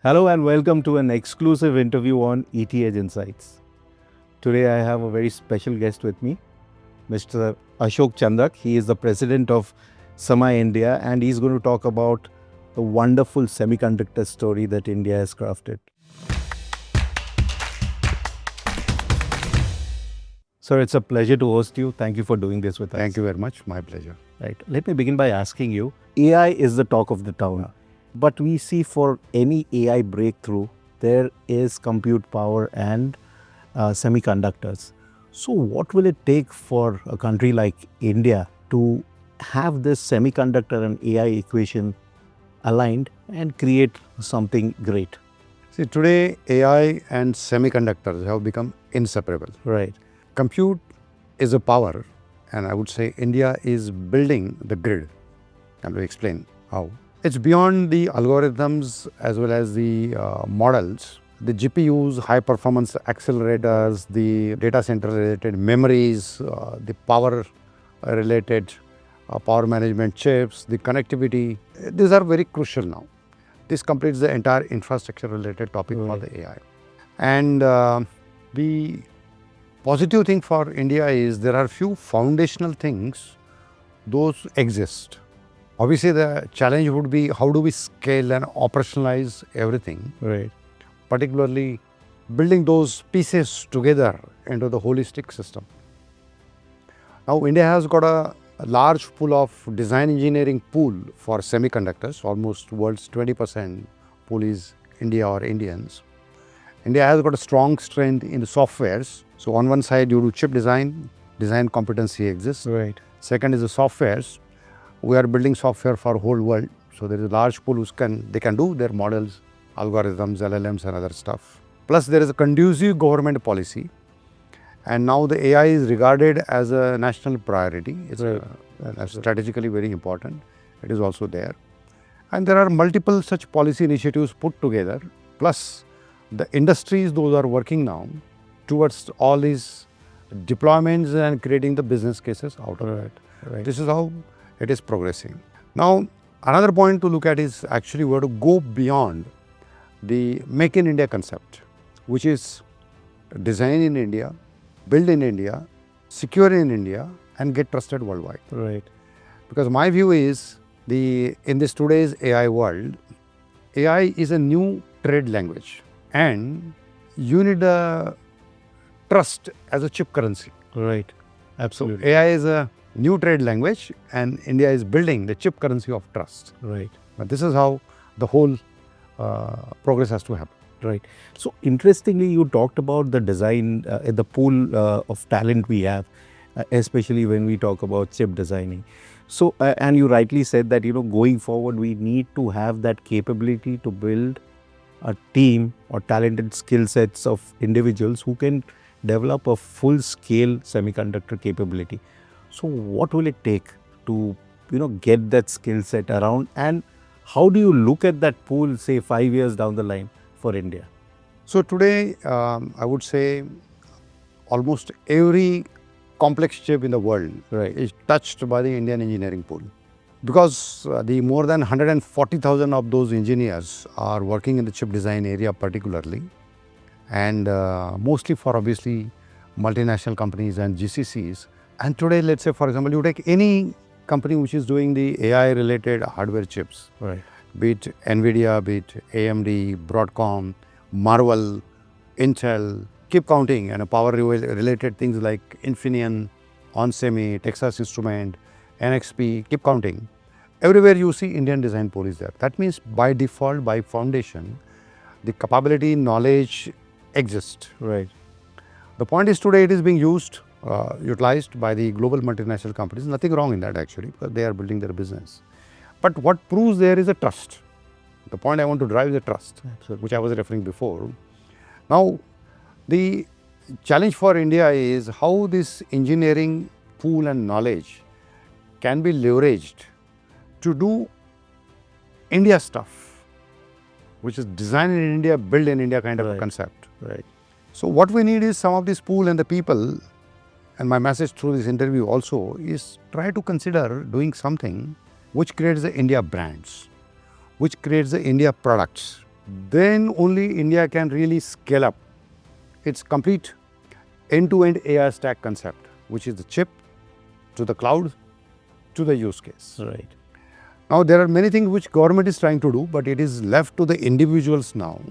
Hello and welcome to an exclusive interview on ETH Insights. Today I have a very special guest with me, Mr. Ashok Chandak. He is the president of Semi India and he's going to talk about the wonderful semiconductor story that India has crafted. Sir, it's a pleasure to host you. Thank you for doing this with us. Thank you very much. My pleasure. Right. Let me begin by asking you, AI is the talk of the town. But we see for any AI breakthrough, there is compute power and semiconductors. So what will it take for a country like India to have this semiconductor and AI equation aligned and create something great? See, today AI and semiconductors have become inseparable. Right. Compute is a power, and I would say India is building the grid. And we explain how. It's beyond the algorithms as well as the models. The GPUs, high performance accelerators, the data center related memories, the power related power management chips, the connectivity, these are very crucial now. This completes the entire infrastructure related topic for the AI. And the positive thing for India is there are few foundational things, those exist. Obviously, the challenge would be how do we scale and operationalize everything, Right. particularly building those pieces together into the holistic system. Now, India has got a large pool of design engineering pool for semiconductors. Almost world's 20% pool is India or Indians. India has got a strong strength in the softwares. So, on one side, you do chip design competency exists. Right. Second is the softwares. We are building software for whole world. So there is a large pool who they can do their models, algorithms, LLMs and other stuff. Plus there is a conducive government policy. And now the AI is regarded as a national priority. It's strategically very important. It is also there. And there are multiple such policy initiatives put together. Plus the industries, those are working now towards all these deployments and creating the business cases out of it. Right. This is how it is progressing. Now, another point to look at is actually we have to go beyond the Make in India concept, which is design in India, build in India, secure in India, and get trusted worldwide. Right. Because my view is in this today's AI world, AI is a new trade language, and you need a trust as a chip currency. Right. Absolutely. So AI is a new trade language, and India is building the chip currency of trust. Right. But this is how the whole progress has to happen. Right. So interestingly, you talked about the design, the pool of talent we have, especially when we talk about chip designing. So, and you rightly said that, going forward, we need to have that capability to build a team or talented skill sets of individuals who can develop a full scale semiconductor capability. So what will it take to, get that skill set around, and how do you look at that pool, say 5 years down the line for India? So today, I would say almost every complex chip in the world is touched by the Indian engineering pool. Because the more than 140,000 of those engineers are working in the chip design area particularly, and mostly for obviously multinational companies and GCCs. And today, let's say, for example, you take any company which is doing the AI-related hardware chips, be it NVIDIA, be it AMD, Broadcom, Marvell, Intel, keep counting, and power-related things like Infineon, onsemi, Texas Instrument, NXP, keep counting. Everywhere you see Indian design pool is there. That means by default, by foundation, the capability, knowledge exists. Right. The point is today it is being used, utilized by the global multinational companies. Nothing wrong in that actually, because they are building their business. But what proves there is a trust. The point I want to drive is a trust, which I was referring before. Now, the challenge for India is how this engineering pool and knowledge can be leveraged to do India stuff, which is design in India, build in India kind of a concept. Right. So what we need is some of this pool and the people, and my message through this interview also is try to consider doing something which creates the India brands, which creates the India products, then only India can really scale up its complete end-to-end AI stack concept, which is the chip to the cloud to the use case. Right. Now, there are many things which government is trying to do, but it is left to the individuals now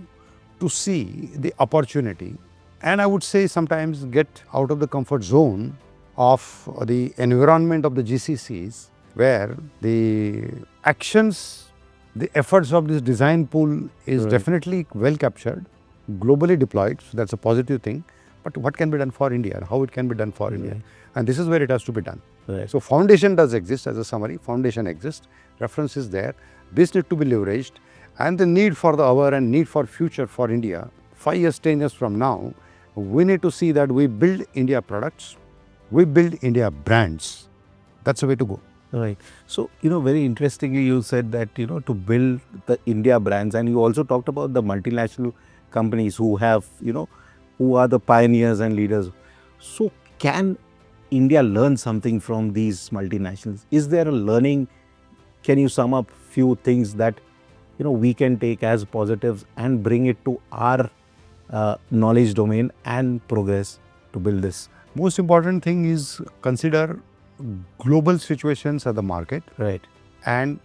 to see the opportunity, and I would say sometimes get out of the comfort zone of the environment of the GCCs, where the actions, the efforts of this design pool is definitely well captured, globally deployed, so that's a positive thing. But what can be done for India and how it can be done for India? And this is where it has to be done. Right. So foundation does exist as a summary, foundation exists, reference is there, this need to be leveraged, and the need for the hour and need for future for India, 5 years, 10 years from now, we need to see that we build India products, we build India brands. That's the way to go. Right. So, very interestingly, you said that, to build the India brands, and you also talked about the multinational companies who have, who are the pioneers and leaders. So, can India learn something from these multinationals? Is there a learning? Can you sum up few things that, we can take as positives and bring it to our knowledge domain and progress to build this? Most important thing is consider global situations at the market, right, and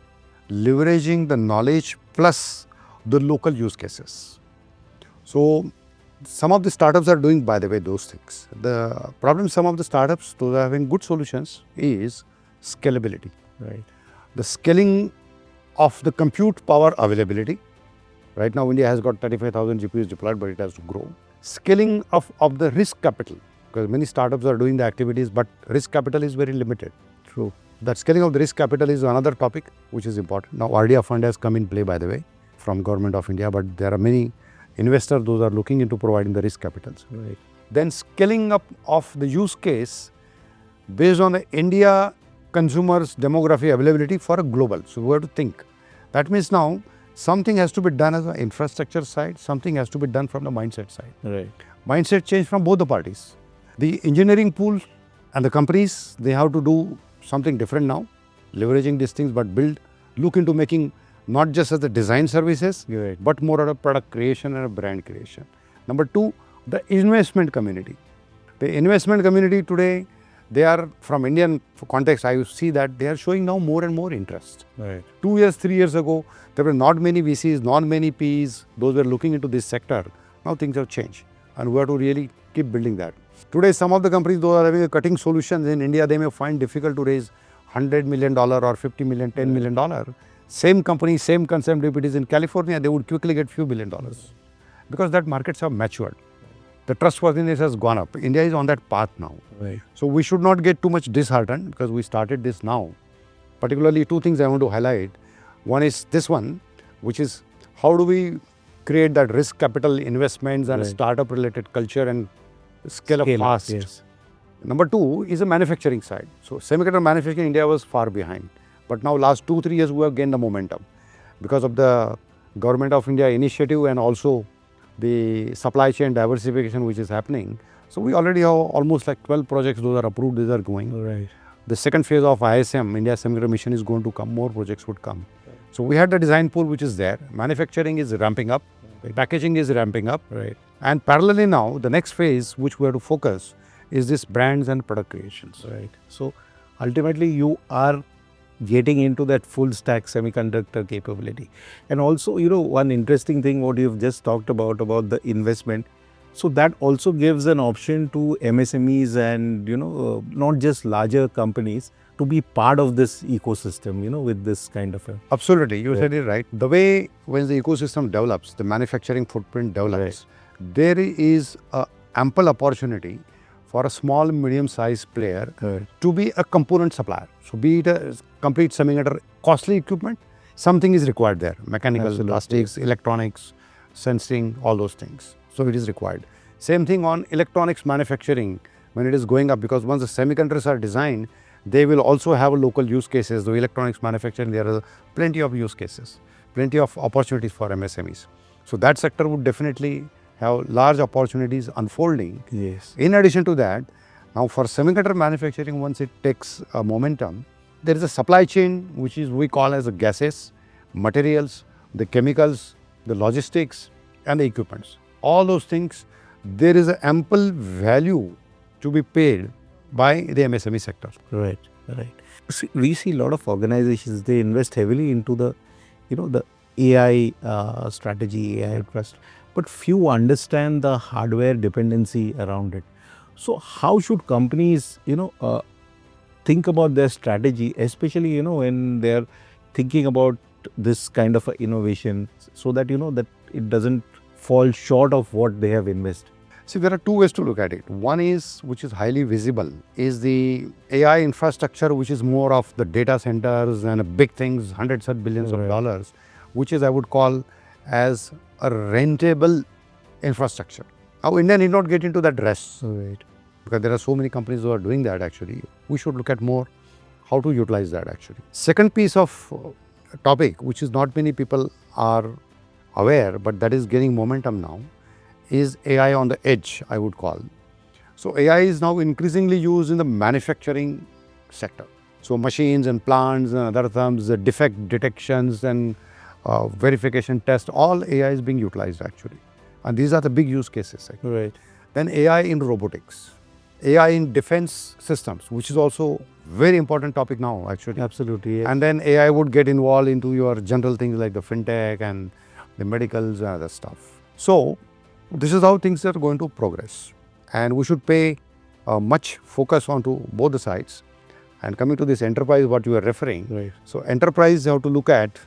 leveraging the knowledge plus the local use cases. So some of the startups are doing, by the way, those things. The problem some of the startups, those are having good solutions, is scalability. right, The scaling of the compute power availability. Right now India has got 35,000 GPUs deployed, but it has to grow. Scaling of the risk capital, because many startups are doing the activities, but risk capital is very limited. true. That scaling of the risk capital is another topic which is important. Now RDA fund has come in play, by the way, from Government of India, but there are many investors those are looking into providing the risk capitals. Right. Then scaling up of the use case based on the India consumers demography availability for a global. So we have to think. That means now something has to be done as an infrastructure side, something has to be done from the mindset side. Right. Mindset change from both the parties. The engineering pool and the companies, they have to do something different now, leveraging these things, but look into making not just as the design services, Right. but more of a product creation and a brand creation. Number two, the investment community. The investment community today, they are from Indian context, I see that they are showing now more and more interest. Right. 2 years, 3 years ago, there were not many VCs, not many Ps, those were looking into this sector. Now things have changed and we have to really keep building that. Today, some of the companies, those are having a cutting solutions in India, they may find difficult to raise $100 million or 50 million, $10 million. Same company, same concept, if it is in California, they would quickly get few billion dollars because that markets have matured. The trustworthiness has gone up. India is on that path now. Right. So we should not get too much disheartened because we started this now. Particularly two things I want to highlight. One is this one, which is how do we create that risk capital investments and Right. startup related culture and scale up fast. Yes. Number two is the manufacturing side. So semiconductor manufacturing in India was far behind. But now last 2-3 years we have gained the momentum because of the Government of India initiative and also the supply chain diversification which is happening. So we already have almost like 12 projects, those are approved, these are going. Right. The second phase of ISM, India Semiconductor Mission, is going to come, more projects would come. So we had the design pool which is there, manufacturing is ramping up, packaging is ramping up, Right. and parallelly now the next phase which we have to focus is this brands and product creations. Right. So ultimately you are getting into that full stack semiconductor capability. And also, one interesting thing what you've just talked about the investment. So that also gives an option to MSMEs and, not just larger companies to be part of this ecosystem, with this kind of a... Absolutely, you said it right. The way when the ecosystem develops, the manufacturing footprint develops, there is a ample opportunity for a small, medium-sized player to be a component supplier. So be it a complete semiconductor costly equipment, something is required there. Mechanical, Absolutely. plastics, electronics, sensing, all those things. So it is required. Same thing on electronics manufacturing when it is going up, because once the semiconductors are designed, they will also have local use cases. The electronics manufacturing, there are plenty of use cases, plenty of opportunities for MSMEs. So that sector would definitely have large opportunities unfolding. Yes. In addition to that, now for semiconductor manufacturing, once it takes a momentum, there is a supply chain which is we call as a gases, materials, the chemicals, the logistics, and the equipments. All those things, there is an ample value to be paid by the MSME sector. Right, right. See, we see a lot of organizations, they invest heavily into the, the AI strategy, AI trust, but few understand the hardware dependency around it. So how should companies, think about their strategy, especially, when they're thinking about this kind of a innovation, so that, that it doesn't fall short of what they have invested? See, there are two ways to look at it. One is, which is highly visible, is the AI infrastructure, which is more of the data centers and big things, hundreds of billions of dollars, which is, I would call, as a rentable infrastructure. Now, India need not get into that race, because there are so many companies who are doing that actually. We should look at more how to utilize that actually. Second piece of topic, which is not many people are aware, but that is gaining momentum now, is AI on the edge, I would call. So AI is now increasingly used in the manufacturing sector. So machines and plants and other terms, the defect detections and verification test, all AI is being utilized actually. And these are the big use cases. Right. Then AI in robotics, AI in defense systems, which is also very important topic now actually. Absolutely. Yes. And then AI would get involved into your general things like the fintech and the medicals and other stuff. So this is how things are going to progress, and we should pay much focus onto both the sides. And coming to this enterprise, what you are referring, Right. So enterprise have to look at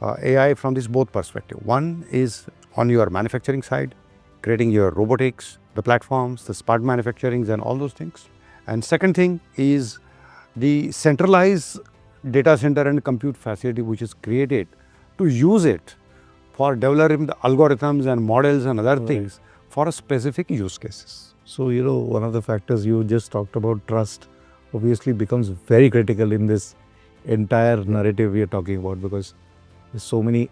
AI from this both perspective. One is on your manufacturing side, creating your robotics, the platforms, the smart manufacturings and all those things. And second thing is the centralized data center and compute facility which is created to use it for developing the algorithms and models and other things for a specific use cases. So, one of the factors you just talked about, trust, obviously becomes very critical in this entire narrative we are talking about, because there's so many,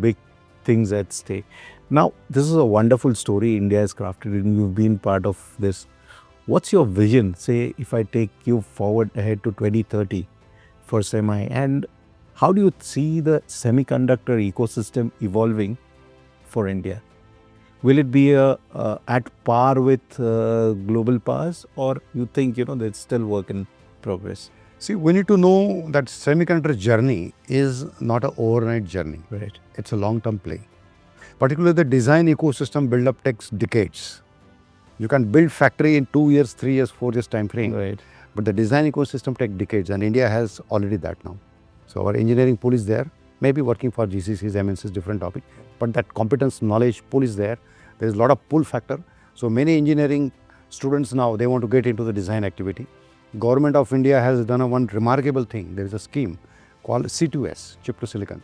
big things at stake. Now, this is a wonderful story India has crafted and you've been part of this. What's your vision, say, if I take you forward ahead to 2030 for Semi, and how do you see the semiconductor ecosystem evolving for India? Will it be at par with global powers, or you think, there's still work in progress? See, we need to know that semiconductor journey is not an overnight journey. Right. It's a long-term play. Particularly the design ecosystem build-up takes decades. You can build factory in 2 years, 3 years, 4 years time frame. Right. But the design ecosystem takes decades, and India has already that now. So our engineering pool is there, maybe working for GCCs, MNCs, different topic, but that competence, knowledge pool is there. There is a lot of pull factor. So many engineering students now, they want to get into the design activity. Government of India has done one remarkable thing. There is a scheme called C2S, chip to silicon.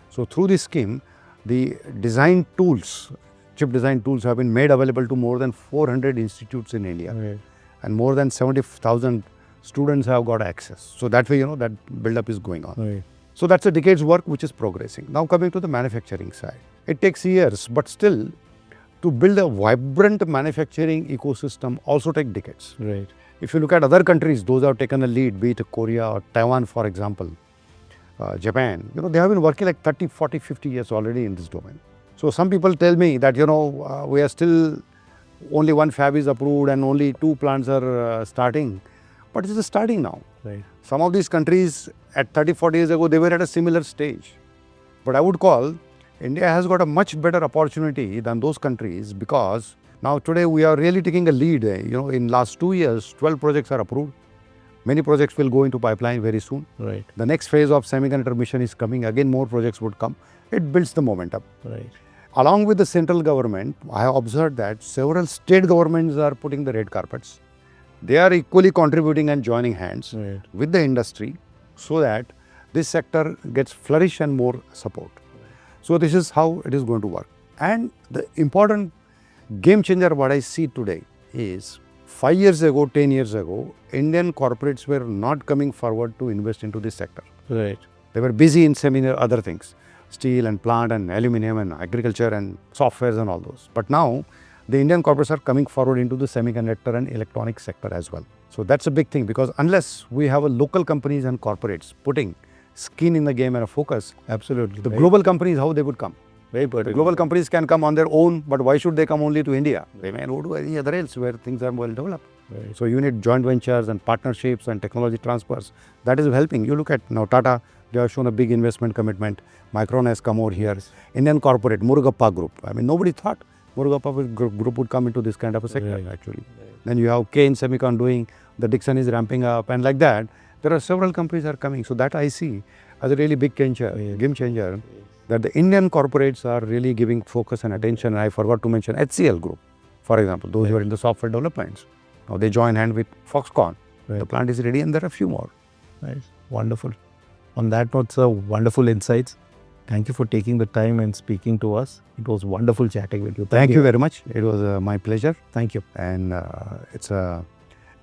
So through this scheme, the design tools, chip design tools have been made available to more than 400 institutes in India. Right. And more than 70,000 students have got access. So that way, that build-up is going on. Right. So that's a decade's work which is progressing. Now coming to the manufacturing side. It takes years, but still to build a vibrant manufacturing ecosystem also takes decades. Right. If you look at other countries, those have taken a lead, be it Korea or Taiwan, for example, Japan, they have been working like 30, 40, 50 years already in this domain. So some people tell me that, we are still, only one fab is approved and only 2 plants are starting. But it is starting now. Right. Some of these countries at 30, 40 years ago, they were at a similar stage. But I would call India has got a much better opportunity than those countries, because now today we are really taking a lead. In last 2 years, 12 projects are approved. Many projects will go into pipeline very soon. Right. The next phase of semiconductor mission is coming. Again, more projects would come. It builds the momentum. Right. Along with the central government, I have observed that several state governments are putting the red carpets. They are equally contributing and joining hands Right. with the industry so that this sector gets flourish and more support. So this is how it is going to work. And the important game changer what I see today is 5 years ago, 10 years ago, Indian corporates were not coming forward to invest into this sector. Right. They were busy in other things, steel and plant and aluminum and agriculture and softwares and all those. But now the Indian corporates are coming forward into the semiconductor and electronic sector as well. So that's a big thing, because unless we have a local companies and corporates putting skin in the game and a focus, Absolutely. the Right. global companies, how they would come? Very particular. Global companies can come on their own, but why should they come only to India? They may go to any other else where things are well developed. Right. So you need joint ventures and partnerships and technology transfers. That is helping. You look at now Tata, they have shown a big investment commitment. Micron has come over here. Indian corporate, Murugappa Group. I mean, nobody thought Murugappa Group would come into this kind of a sector actually. Then you have Kane Semiconductor doing, the Dixon is ramping up, and like that, there are several companies are coming. So that I see as a really big game changer, that the Indian corporates are really giving focus and attention. And I forgot to mention HCL Group, for example, those who are in the software developments. Now they join hand with Foxconn. The plant is ready and there are a few more. Nice. Wonderful. On that note, sir, wonderful insights. Thank you for taking the time and speaking to us. It was wonderful chatting with you. Thank you very much. It was my pleasure. Thank you. And it's a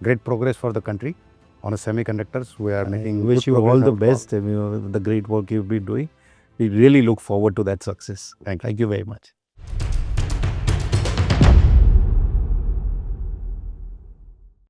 great progress for the country on a semiconductors. We are making. Wish you all the best. The great work you've been doing. We really look forward to that success. Thank you. Thank you very much.